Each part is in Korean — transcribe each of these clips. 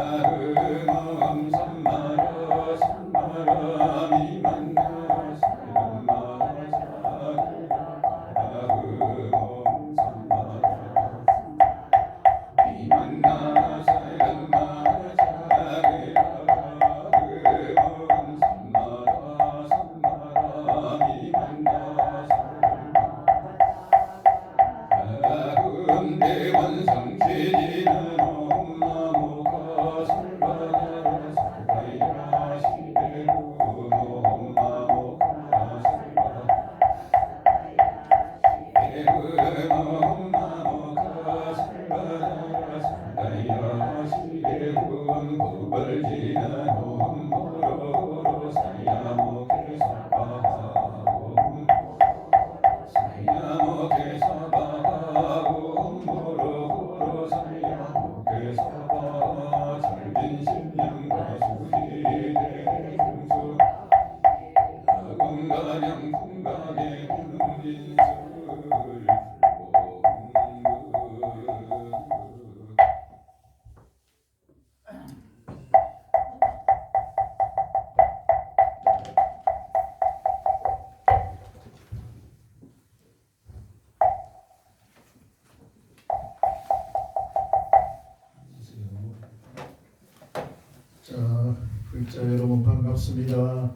아흥엄 삼마라 삼마라 미만나 사람마 사그라 아흥엄 삼마라 미만나 사람마 사그라 아흥엄 삼마라 삼마라 미만나 사람 대원 성취지는 엄마무가 설바라 설바이라 시대로 엄마무가 설바라 시대로 엄마무가 설바라 설바이라 시대로 법을지는 엄마로 사야무게 설바하고 사야무게 설바하고 모로로 사야무게 설바 절빈 신령과 수지대 중수 나공가량 풍각의 근진술 자, 불자 여러분 반갑습니다.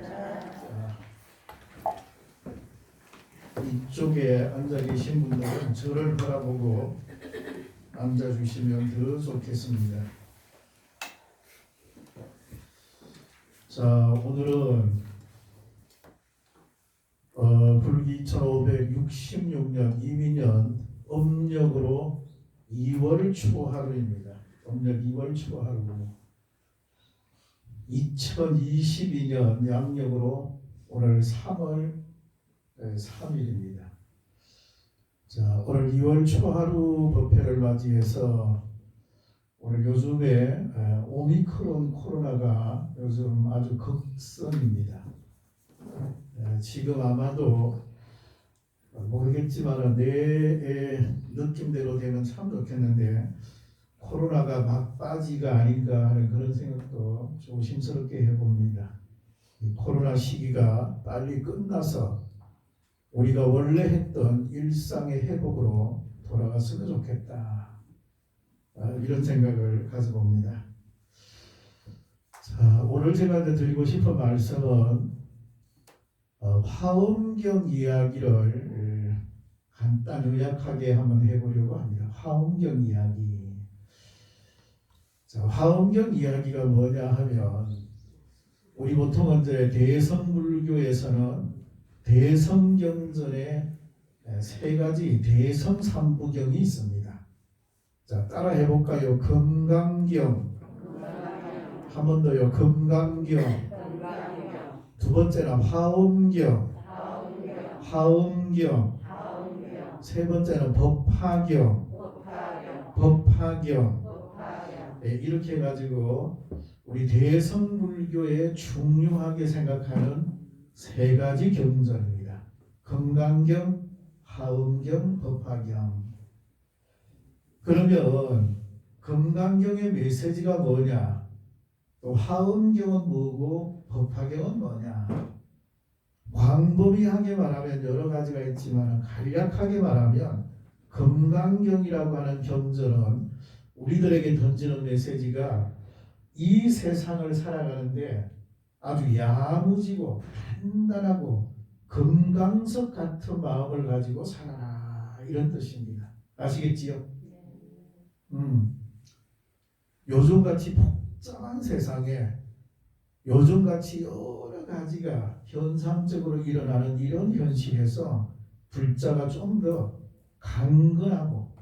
자, 이쪽에 앉아 계신 분들은 저를 바라보고 앉아주시면 더 좋겠습니다. 자, 오늘은 불기 1566년 이민년 음력으로 2월 초하루입니다. 음력 2월 초하루. 2022년 양력으로 오늘 3월 3일입니다. 자, 오늘 2월 초하루 법회를 맞이해서 오늘 요즘에 오미크론 코로나가 요즘 아주 극성입니다. 지금 아마도 모르겠지만 내 느낌대로 되면 참 좋겠는데 코로나가 막바지가 아닌가 하는 그런 생각도 조심스럽게 해봅니다. 이 코로나 시기가 빨리 끝나서 우리가 원래 했던 일상의 회복으로 돌아갔으면 좋겠다. 이런 생각을 가져봅니다. 자, 오늘 제가 드리고 싶은 말씀은 화엄경 이야기를 간단 요약하게 한번 해보려고 합니다. 화엄경 이야기. 자, 화엄경 이야기가 뭐냐 하면 우리 보통 이제 대성불교에서는 대성경전에 세 가지 대성삼부경이 있습니다. 자, 따라 해볼까요? 금강경, 한 번 더요. 금강경, 두 번째는 화엄경, 화엄경, 세 번째는 법화경, 법화경. 이렇게 해가지고 우리 대성불교에 중요하게 생각하는 세 가지 경전입니다. 금강경, 화엄경, 법화경. 그러면 금강경의 메시지가 뭐냐? 또 화엄경은 뭐고 법화경은 뭐냐? 광범위하게 말하면 여러 가지가 있지만 간략하게 말하면 금강경이라고 하는 경전은 우리들에게 던지는 메시지가 이 세상을 살아가는데 아주 야무지고 단단하고 금강석 같은 마음을 가지고 살아라, 이런 뜻입니다. 아시겠지요? 요즘같이 복잡한 세상에 요즘같이 여러 가지가 현상적으로 일어나는 이런 현실에서 불자가 좀 더 강건하고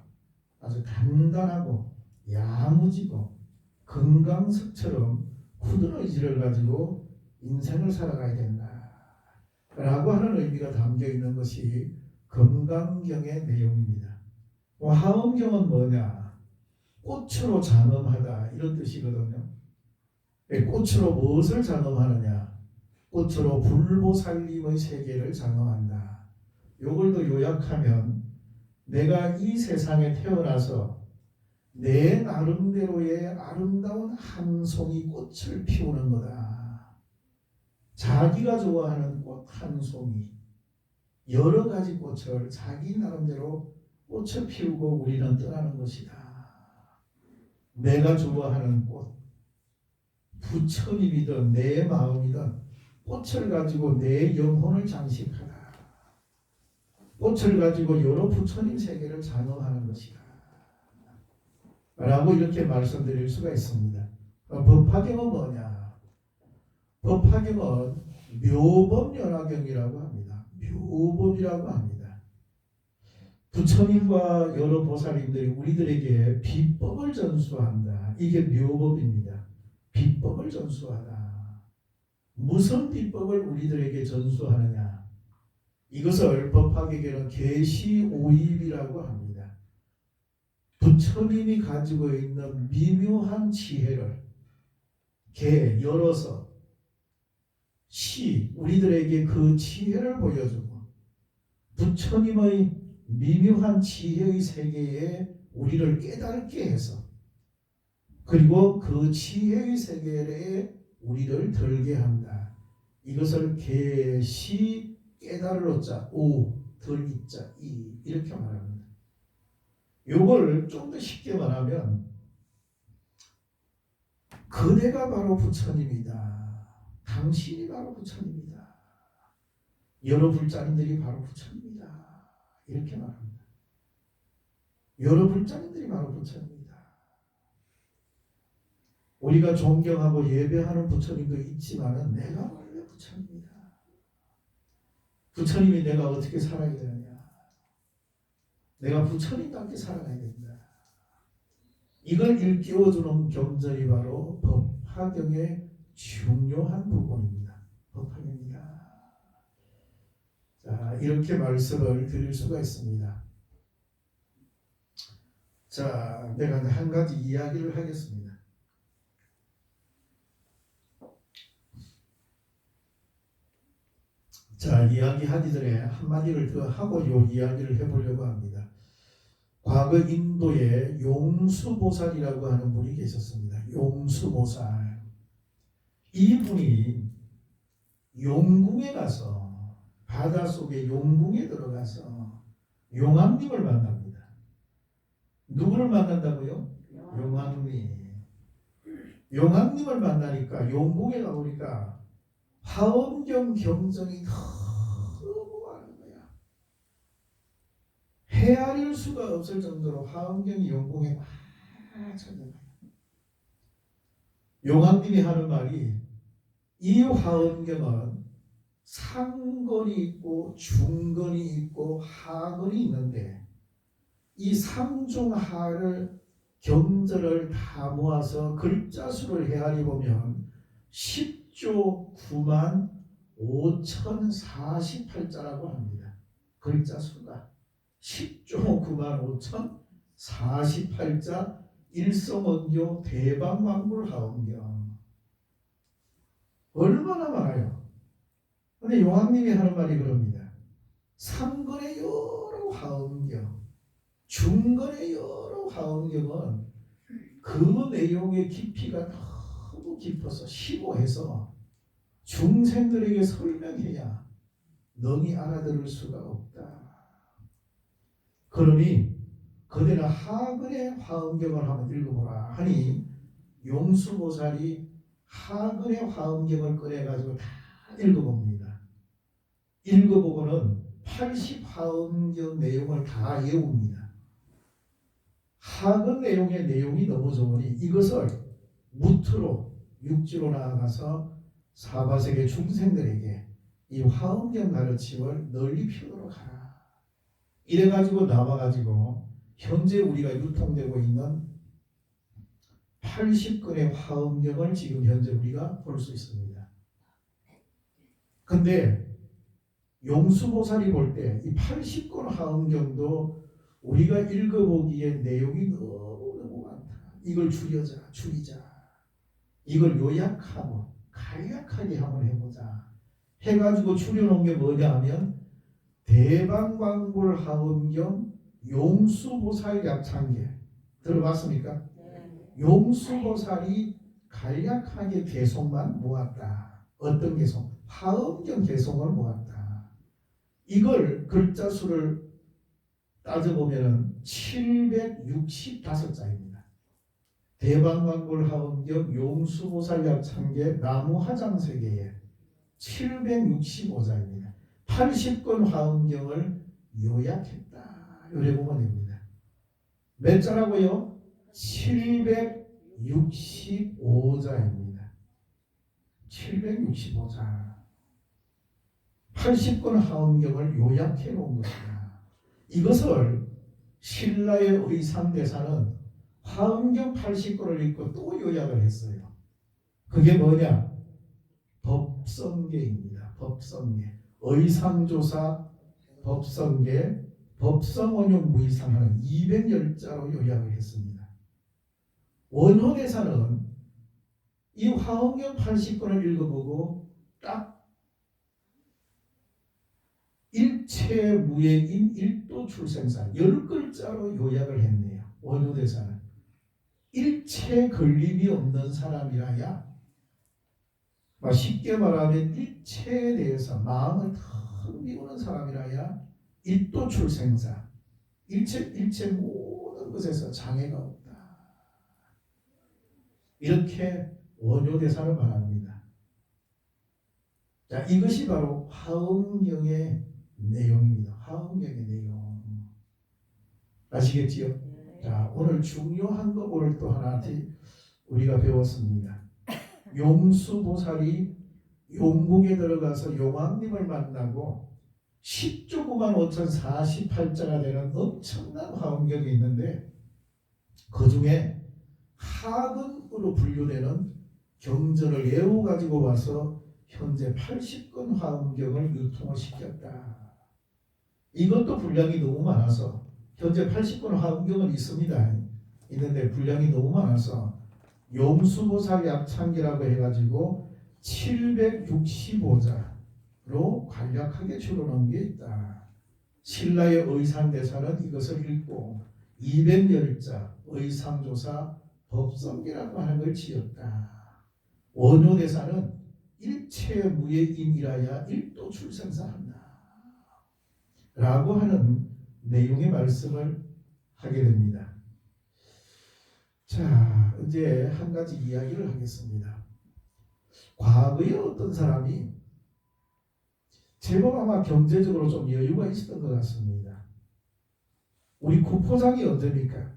아주 단단하고 야무지고 금강석처럼 굳은 의지를 가지고 인생을 살아가야 된다 라고 하는 의미가 담겨 있는 것이 금강경의 내용입니다. 화엄경은 뭐냐? 꽃으로 장엄하다, 이런 뜻이거든요. 꽃으로 무엇을 장엄하느냐? 꽃으로 불보살림의 세계를 장엄한다. 요걸 더 요약하면 내가 이 세상에 태어나서 내 나름대로의 아름다운 한 송이 꽃을 피우는 거다. 자기가 좋아하는 꽃 한 송이, 여러 가지 꽃을 자기 나름대로 꽃을 피우고 우리는 떠나는 것이다. 내가 좋아하는 꽃, 부처님이든 내 마음이든 꽃을 가지고 내 영혼을 장식하라. 꽃을 가지고 여러 부처님 세계를 장엄하는 것이다. 라고 이렇게 말씀드릴 수가 있습니다. 법화경은 뭐냐? 법화경은 묘법연화경이라고 합니다. 묘법이라고 합니다. 부처님과 여러 보살님들이 우리들에게 비법을 전수한다. 이게 묘법입니다. 비법을 전수하다. 무슨 비법을 우리들에게 전수하느냐? 이것을 법화경에는 계시오입이라고 합니다. 부처님이 가지고 있는 미묘한 지혜를 열어서 우리들에게 그 지혜를 보여주고 부처님의 미묘한 지혜의 세계에 우리를 깨닫게 해서 그리고 그 지혜의 세계에 우리를 들게 한다. 이것을 계시 깨달을 자 오 들이자 이 이렇게 말합니다. 요걸 좀 더 쉽게 말하면 그대가 바로 부처님이다. 당신이 바로 부처님이다. 여러 불자님들이 바로 부처님이다. 이렇게 말합니다. 여러 불자님들이 바로 부처님이다. 우리가 존경하고 예배하는 부처님도 있지만은 내가 원래 부처님이다. 부처님이 내가 어떻게 살아야 되느냐? 내가 부처님답게 살아가야 된다. 이걸 일깨워주는 경전이 바로 법화경의 중요한 부분입니다. 법화경이다. 자, 이렇게 말씀을 드릴 수가 있습니다. 자, 내가 한 가지 이야기를 하겠습니다. 자, 이야기하기 전에 한마디를 더 하고 이 이야기를 해보려고 합니다. 과거 인도에 용수보살이라고 하는 분이 계셨습니다. 용수보살. 이분이 용궁에 가서 바닷속에 용궁에 들어가서 용왕님을 만납니다. 누구를 만난다고요? 용왕님. 용왕님을 만나니까 용궁에 가보니까 화엄경 경전이 너무 많은 거야. 헤아릴 수가 없을 정도로 화엄경이 용궁에 막 찾아가요. 용왕님이 하는 말이 이 화엄경은 상건이 있고 중건이 있고 하건이 있는데 이 상중하를 경전을 다 모아서 글자 수를 헤아리 보면 10조 9만 5,048자라고 합니다. 글자 수가 10조 9만 5,048자 일성언교 대방왕불화엄경 얼마나 많아요. 근데 용왕님이 하는 말이 그럽니다. 상건의 여러 화엄경, 중건의 여러 화엄경은 그 내용의 깊이가 너무 깊어서 심오해서 중생들에게 설명해야 능히 알아들을 수가 없다. 그러니 그대는 하근의 화엄경을 한번 읽어보라 하니 용수보살이 하근의 화엄경을 꺼내가지고 다 읽어봅니다. 읽어보고는 80화엄경 내용을 다 외웁니다. 하근 내용의 내용이 너무 좋으니 이것을 무트로 육지로 나아가서 사바세계 중생들에게 이 화엄경 가르침을 널리 피우도록 하라. 이래가지고 나와가지고 현재 우리가 유통되고 있는 80권의 화엄경을 지금 현재 우리가 볼 수 있습니다. 근데 용수보살이 볼 때 이 80권 화엄경도 우리가 읽어보기에 내용이 너무 많다. 이걸 줄이자. 이걸 요약하고 간략하게 한번 해보자. 해가지고 줄여놓은 게 뭐냐 하면 대방광불 화엄경 용수보살 약창계 들어봤습니까? 용수보살이 간략하게 개송만 모았다. 어떤 개송? 화엄경 개송을 모았다. 이걸 글자 수를 따져보면 765자입니다. 대방광불 화엄경 용수보살 약창계 나무화장세계에 765자입니다. 80권 화엄경을 요약했다. 요래 보면 됩니다. 몇 자라고요? 765자입니다. 765자. 80권 화엄경을 요약해 놓은 것이다. 이것을 신라의 의상대사는 화엄경 80권을 읽고 또 요약을 했어요. 그게 뭐냐? 법성계입니다. 법성계. 의상조사, 법성계, 법성원용 무의상하는 210자로 요약을 했습니다. 원효대사는 이 화엄경 80권을 읽어보고 딱 일체무예인 일도 출생사 10글자로 요약을 했네요. 원효대사는 일체 걸림이 없는 사람이라야, 쉽게 말하면 일체에 대해서 마음을 탁 비우는 사람이라야 일도 출생사, 일체 모든 것에서 장애가 없다. 이렇게 원효대사를 말합니다. 자, 이것이 바로 화엄경의 내용입니다. 화엄경의 내용. 아시겠지요? 자, 오늘 중요한 거를 또 하나 우리가 배웠습니다. 용수보살이 용궁에 들어가서 용왕님을 만나고 10조 9만 5,048자가 되는 엄청난 화엄경이 있는데, 그 중에 하근으로 분류되는 경전을 외워가지고 와서 현재 80권 화엄경을 유통을 시켰다. 이것도 분량이 너무 많아서, 현재 80권 화엄경은 있습니다. 있는데 분량이 너무 많아서 용수보살 약창기라고 해가지고 765자로 간략하게 줄여놓은 게 있다. 신라의 의상대사는 이것을 읽고 210자 의상조사 법성기라고 하는 걸 지었다. 원효대사는 일체무예인이라야 일도 출생사한다 라고 하는 내용의 말씀을 하게 됩니다. 자, 이제 한 가지 이야기를 하겠습니다. 과거에 어떤 사람이 제법 아마 경제적으로 좀 여유가 있었던 것 같습니다. 우리 구포장이 언제입니까?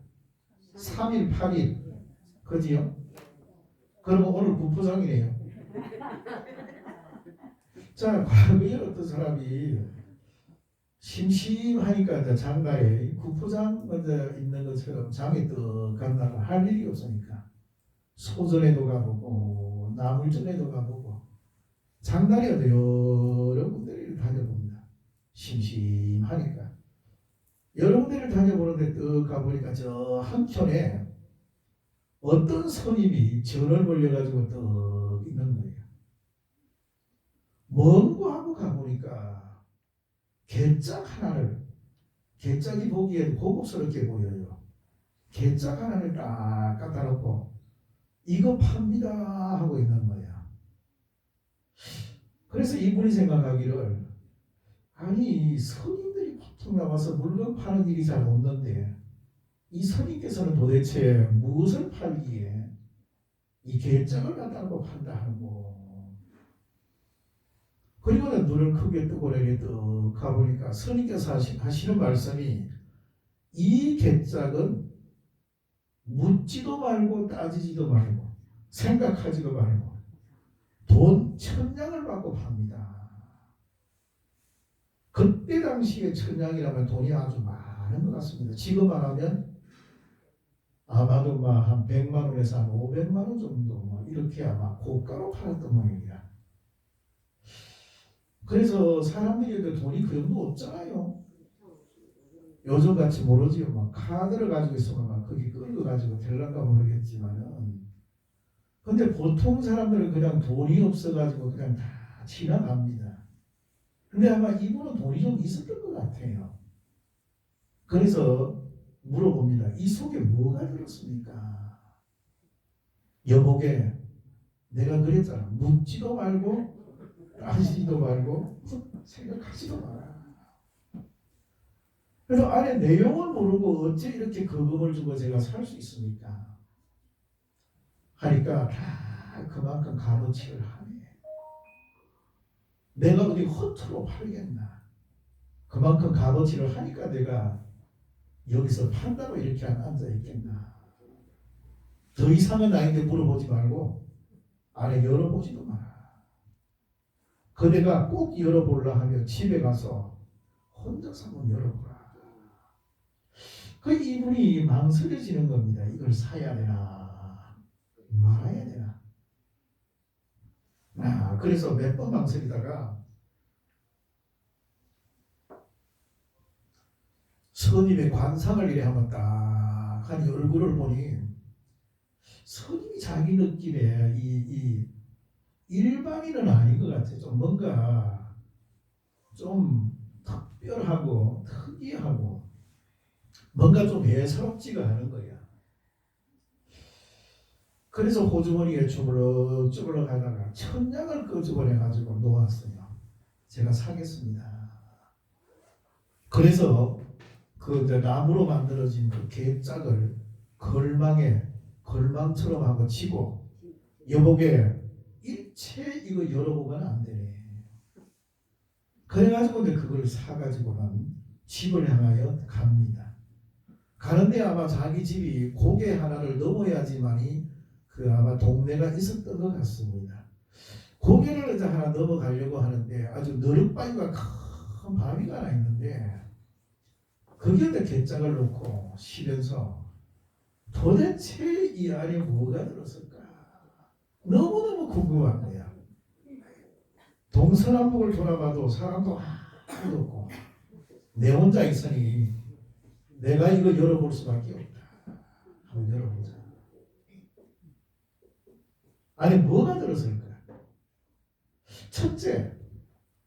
3일, 8일. 그지요? 그러면 오늘 구포장이네요. 자, 과거에 어떤 사람이 심심하니까 이제 장가에 구포장 먼저 있는 것처럼 장에 떡 간다고 할 일이 없으니까 소전에도 가보고 나물전에도 가보고 장날에 여러 군데를 다녀봅니다. 심심하니까 여러 군데를 다녀보는데 떡 가보니까 저 한켠에 어떤 스님이 전을 벌려가지고 떡 있는 거예요. 뭔고 하고 가보니까 개짝 하나를, 개짝이 보기에도 고급스럽게 보여요. 개짝 하나를 딱 갖다 놓고 이거 팝니다 하고 있는 거야. 그래서 이분이 생각하기를, 아니 스님들이 보통 나와서 물건 파는 일이 잘 없는데 이 스님께서는 도대체 무엇을 팔기에 이 개짝을 갖다 놓고 판다 하고. 그리고는 눈을 크게 뜨고 이렇게 또 가보니까 스님께서 하시는 말씀이, 이 개짝은 묻지도 말고 따지지도 말고 생각하지도 말고 돈 1000냥을 받고 팝니다. 그때 당시에 1000냥이라면 돈이 아주 많은 것 같습니다. 지금 말하면 아마도 한 100만 원에서 한 500만 원 정도 이렇게 아마 고가로 팔았던 모양이야. 그래서 사람들이 돈이 그 정도 없잖아요. 요즘같이 모르지요. 막 카드를 가지고 있으면 막 거기 끌고 가지고 될란가 모르겠지만은, 근데 보통 사람들은 그냥 돈이 없어가지고 그냥 다 지나갑니다. 근데 아마 이분은 돈이 좀 있었던 것 같아요. 그래서 물어봅니다. 이 속에 뭐가 들었습니까? 여보게 내가 그랬잖아. 묻지도 말고 따지지도 말고 생각하지도 마라. 그래서 안에 내용을 모르고 어째 이렇게 거금을 주고 제가 살 수 있습니까? 하니까 다 그만큼 값어치를 하네. 내가 어디 허투루 팔겠나? 그만큼 값어치를 하니까 내가 여기서 판다고 이렇게 앉아 있겠나? 더 이상은 나에게 물어보지 말고 안에 열어보지도 마라. 그대가 꼭 열어보려 하면 집에 가서 혼자서 한번 열어보라. 그 이분이 망설여지는 겁니다. 이걸 사야 되나 말아야 되나. 그래서 몇 번 망설이다가 스님의 관상을 이래 한번 딱 하니 얼굴을 보니 스님이 자기 느낌에 이 일반인은 아닌 것 같아. 좀 뭔가 좀 특별하고 특이하고 뭔가 좀 예사롭지가 않은 거야. 그래서 호주머니에 주물럭주물럭 하다가 천냥을 끄집어내가지고 놓았어요. 제가 사겠습니다. 그래서 그 나무로 만들어진 그 갯짝을 걸망처럼 하고 치고 여보게 일체 이거 열어보면 안 되네. 그래가지고 이제 그걸 사가지고는 집을 향하여 갑니다. 가는데 아마 자기 집이 고개 하나를 넘어야지만이 그 아마 동네가 있었던 것 같습니다. 고개를 이제 하나 넘어가려고 하는데 아주 너릇바위가 큰 바위가 하나 있는데 거기에 갯장을 놓고 쉬면서 도대체 이 안에 뭐가 들었을까? 너무너무 궁금한 거야. 동서남북을 돌아봐도 사람도 아무도 없고 내 혼자 있으니 내가 이거 열어볼 수밖에 없다. 한번 열어보자. 안에 뭐가 들었을까? 첫째,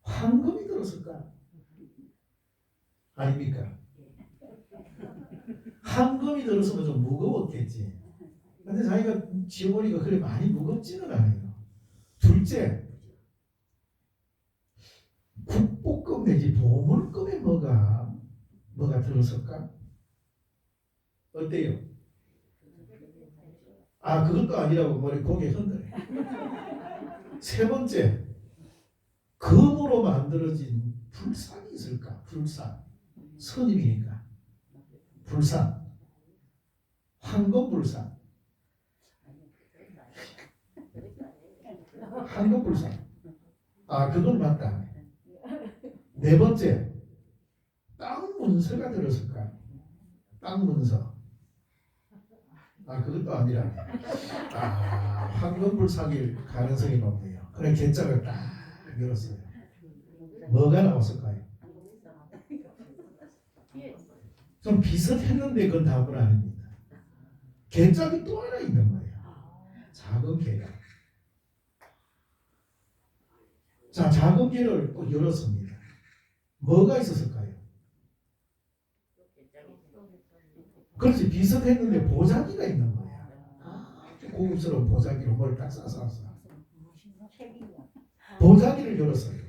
황금이 들었을까? 아닙니까? 황금이 들었으면 좀 무거웠겠지. 근데 자기가 지어보니까 그래 많이 무겁지는 않아요. 둘째, 국보급 내지 보물급에 뭐가 들었을까? 어때요? 그것도 아니라고 머리 고개 흔드네. 세 번째, 금으로 만들어진 불상이 있을까? 불상. 스님이니까. 불상. 황금 불상. 황금 불상. 그건 맞다. 네 번째, 땅 문서가 들었을까? 땅 문서. 그것도 아니라 황금 불상일 가능성이 높네요. 그래 갯장을 딱 열었어요. 뭐가 나왔을까요? 좀 비슷했는데 그건 답은 아닙니다. 갯장이 또 하나 있는 거예요. 작은 개가. 자, 작은 개를 또 열었습니다. 뭐가 있었을까요? 그렇지, 비슷했는데 보자기가 있는 거야. 고급스러운 보자기로 뭘 딱 싸서 보자기를 열었어요.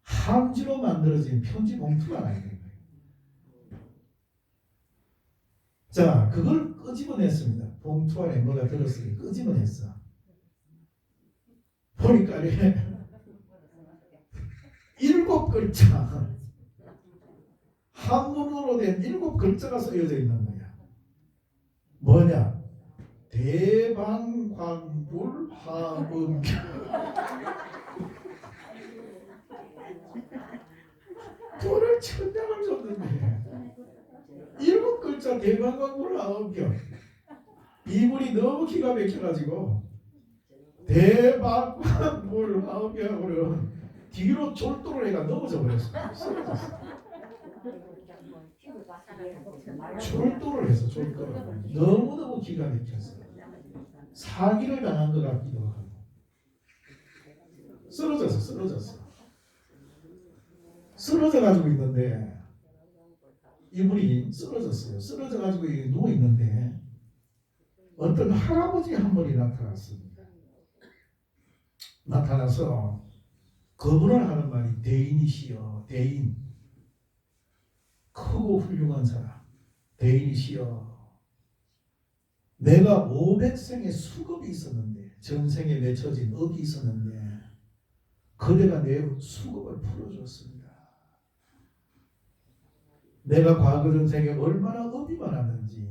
함지로 만들어진 편지 봉투가 하나 있는 거예요. 자, 그걸 끄집어냈습니다. 봉투 안에 뭐가 들었으니 끄집어냈어. 보니까 7글자 한문으로 된 7글자가 쓰여져 있는 거야. 뭐냐? 대방광불화음. 돈을 천냥을 줬는데 7글자 대방광불화음경. 이분이 너무 기가 막혀가지고 대방광불화음경으로 뒤로 졸도를 해가 넘어져 버렸어. 졸도를 했어. 졸도를. 너무너무 기가 막혔어. 사기를 당한 것 같기도 하고. 쓰러져 가지고 있는데 이분이 쓰러졌어요. 쓰러져 가지고 누워 있는데 어떤 할아버지 한 분이 나타났습니다. 나타나서 그분을 하는 말이 대인이시여, 대인. 크고 훌륭한 사람, 대인이시여. 내가 500생의 수급이 있었는데, 전생에 맺혀진 업이 있었는데, 그대가 내 수급을 풀어줬습니다. 내가 과거 전생에 얼마나 업이 많았는지,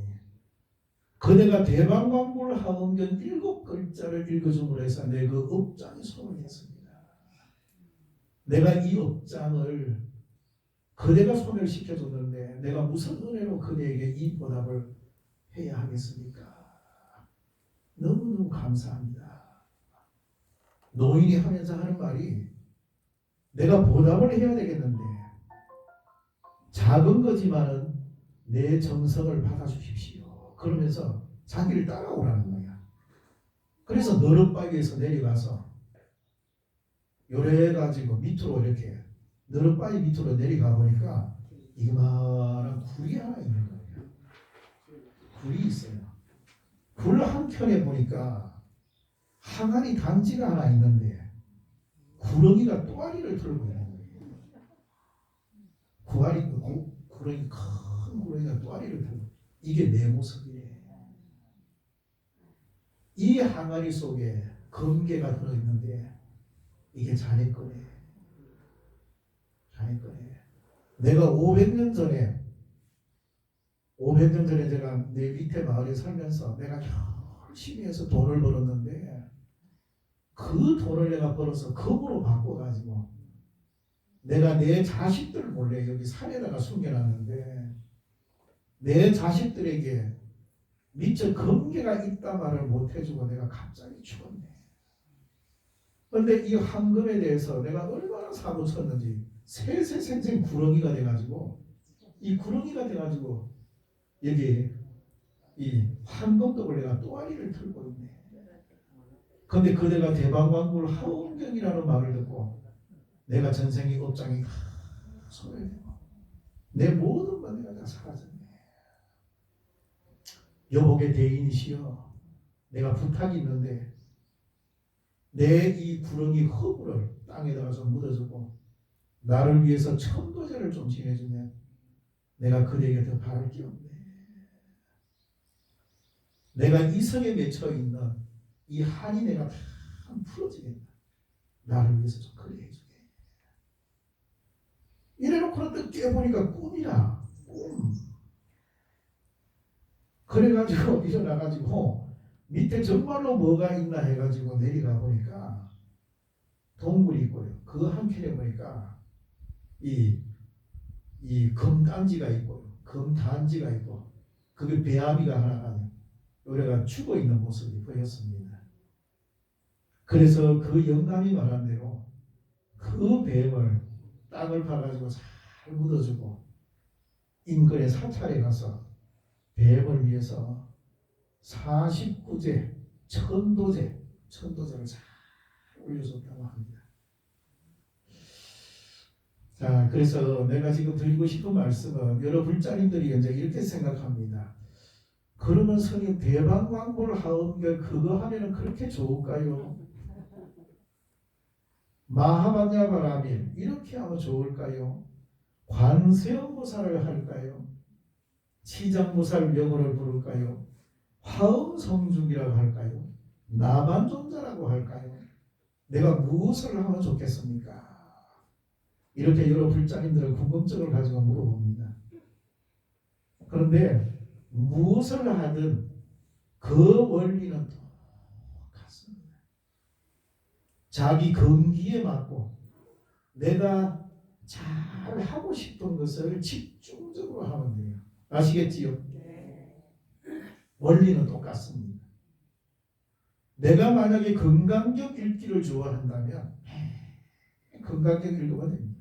그대가 대방광불 하음견 7글자를 읽어줌으로 해서 내 그 업장에 손을 댔습니다. 내가 이 업장을 그대가 소멸시켜줬는데 내가 무슨 은혜로 그대에게 이 보답을 해야 하겠습니까? 너무너무 감사합니다. 노인이 하면서 하는 말이 내가 보답을 해야 되겠는데 작은 거지만은 내 정성을 받아주십시오. 그러면서 자기를 따라오라는 거야. 그래서 너릇바위에서 내려가서 요래가지고 밑으로 이렇게 너릇바위 밑으로 내려가 보니까 이만한 굴이 하나 있는 거예요. 굴이 있어요. 굴 한켠에 보니까 항아리 단지가 하나 있는데 구렁이가 또아리를 들고 있는 거예요. 구렁이 큰 구렁이가 또아리를 들고 이게 내 모습이래. 이 항아리 속에 금괴가 들어있는데 이게 자네 거래. 자네 거래. 내가 500년 전에 제가 내 밑에 마을에 살면서 내가 열심히 해서 돈을 벌었는데 그 돈을 내가 벌어서 금으로 바꿔가지고 내가 내 자식들 몰래 여기 산에다가 숨겨놨는데 내 자식들에게 미처 금괴가 있다 말을 못해주고 내가 갑자기 죽었네. 그런데 이 황금에 대해서 내가 얼마나 사고 쳤는지 세세생생 구렁이가 돼가지고 이 구렁이가 돼가지고 여기 이 황금떡을 내가 또아리를 들고 있네. 그런데 그대가 대방광불 하음경이라는 말을 듣고 내가 전생의 업장이 소멸되고 내 모든 것 내가 다 사라졌네. 여복의 대인이시여, 내가 부탁이 있는데 내 이 구렁이 허물을 땅에다가 좀 묻어주고 나를 위해서 천도제를 좀 지내주면 내가 그대에게 더 바랄 게 없네. 내가 이성에 맺혀 있는 이 한이 내가 다 풀어지겠다. 나를 위해서 좀 그리 해주게. 이래놓고는 깨보니까 꿈이야. 꿈. 그래가지고 일어나가지고 밑에 정말로 뭐가 있나 해가지고 내려가 보니까 동굴이 있고요. 그 한켠에 보니까 이 금단지가 있고요. 금단지가 있고 그게 배아미가 하나가 요래가 죽어 있는 모습이 보였습니다. 그래서 그 영감이 말한 대로 그 뱀을 땅을 파가지고 잘 묻어주고 인근의 사찰에 가서 뱀을 위해서 49제 천도제를 잘 올려줬다고 합니다. 자, 그래서 내가 지금 드리고 싶은 말씀은 여러 불자님들이 이제 이렇게 생각합니다. 그러면 스님 대방광불 하음결 그거 하면은 그렇게 좋을까요? 마하반야바라밀 이렇게 하면 좋을까요? 관세음보살을 할까요? 치장보살 명호를 부를까요? 화음성중이라고 할까요? 나만존자라고 할까요? 내가 무엇을 하면 좋겠습니까? 이렇게 여러 불자님들은 궁금증을 가지고 물어봅니다. 그런데 무엇을 하든 그 원리는 똑같습니다. 자기 건기에 맞고 내가 잘 하고 싶은 것을 집중적으로 하면 돼요. 아시겠지요? 원리는 똑같습니다. 내가 만약에 건강경 읽기를 좋아한다면 건강경 읽으면 됩니다.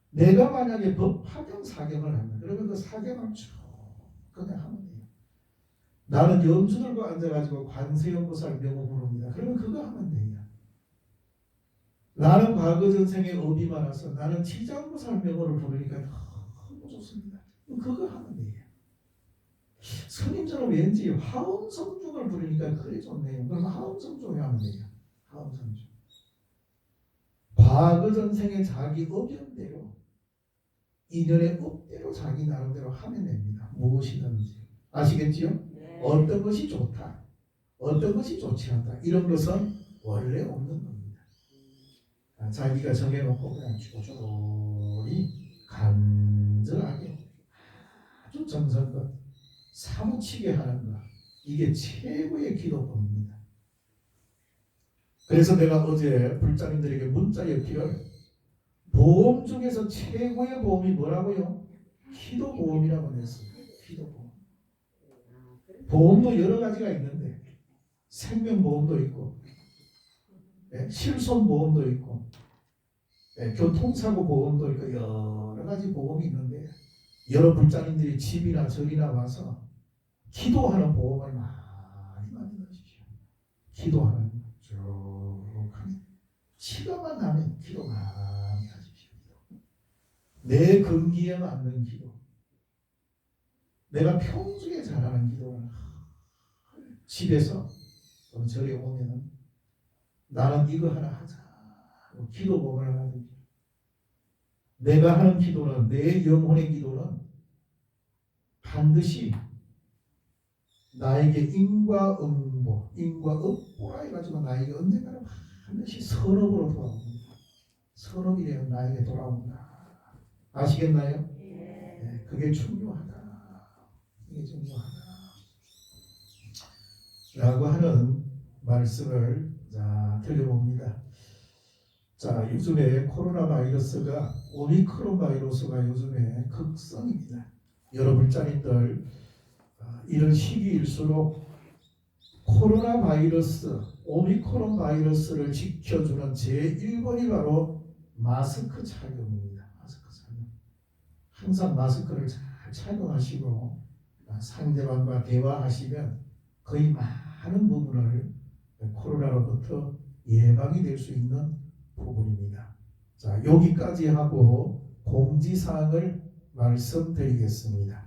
내가 만약에 법화경 사경을 한다. 그러면 그 사경을 쭉 그냥 하면 돼요. 나는 염주 들고 앉아가지고 관세음보살 명호 부릅니다. 그러면 그거 하면 돼요. 나는 과거 전생에 업이 많아서 나는 치장보살 명호를 부르니까 너무 좋습니다. 그거 하면 돼요. 스님처럼 왠지 화엄성중을 부르니까 그래 좋네요. 그럼 화엄성중을 하면 돼요. 화엄성중. 과거 전생의 자기 의견대로 인연의 업대로 자기 나름대로 하면 됩니다. 무엇이든지. 아시겠지요? 네. 어떤 것이 좋다, 어떤 것이 좋지 않다, 이런 것은 원래 없는 겁니다. 자기가 정해놓고 그냥 조절히 간절하게 아주 정성껏 사무치게 하는 것, 이게 최고의 기도법입니다. 그래서 내가 어제 불자님들에게 문자 엽기를 보험 중에서 최고의 보험이 뭐라고요? 기도보험이라고 했어요. 기도보험. 보험도 여러 가지가 있는데 생명보험도 있고, 실손보험도 있고, 교통사고 보험도 있고, 여러 가지 보험이 있는데 여러 불자님들이 집이나 절이나 와서 기도하는 보험을 많이 넣으십시오. 기도하는 쭉 하면 시간만 나면 기도 많이 하십시오. 내 근기에 맞는 기도, 내가 평소에 잘하는 기도를 집에서 절에 오면은 나는 이거 하나 하자, 기도 보험을 하나 드리죠. 내가 하는 기도는, 내 영혼의 기도는 반드시 나에게 인과응보, 인과업보라 해가지고 나에게 언젠가는 반드시 선업으로 돌아옵니다. 선업이래요. 나에게 돌아온다. 아시겠나요? 네, 그게 중요하다. 이게 중요하다. 라고 하는 말씀을 드려봅니다. 자, 요즘에 코로나 바이러스가, 오미크론 바이러스가 요즘에 극성입니다. 여러분 짜님들, 이런 시기일수록 코로나 바이러스, 오미크론 바이러스를 지켜주는 제1번이 바로 마스크 착용입니다. 마스크 착용. 항상 마스크를 잘 착용하시고 상대방과 대화하시면 거의 많은 부분을 코로나로부터 예방이 될 수 있는 부분입니다. 자, 여기까지 하고 공지사항을 말씀드리겠습니다.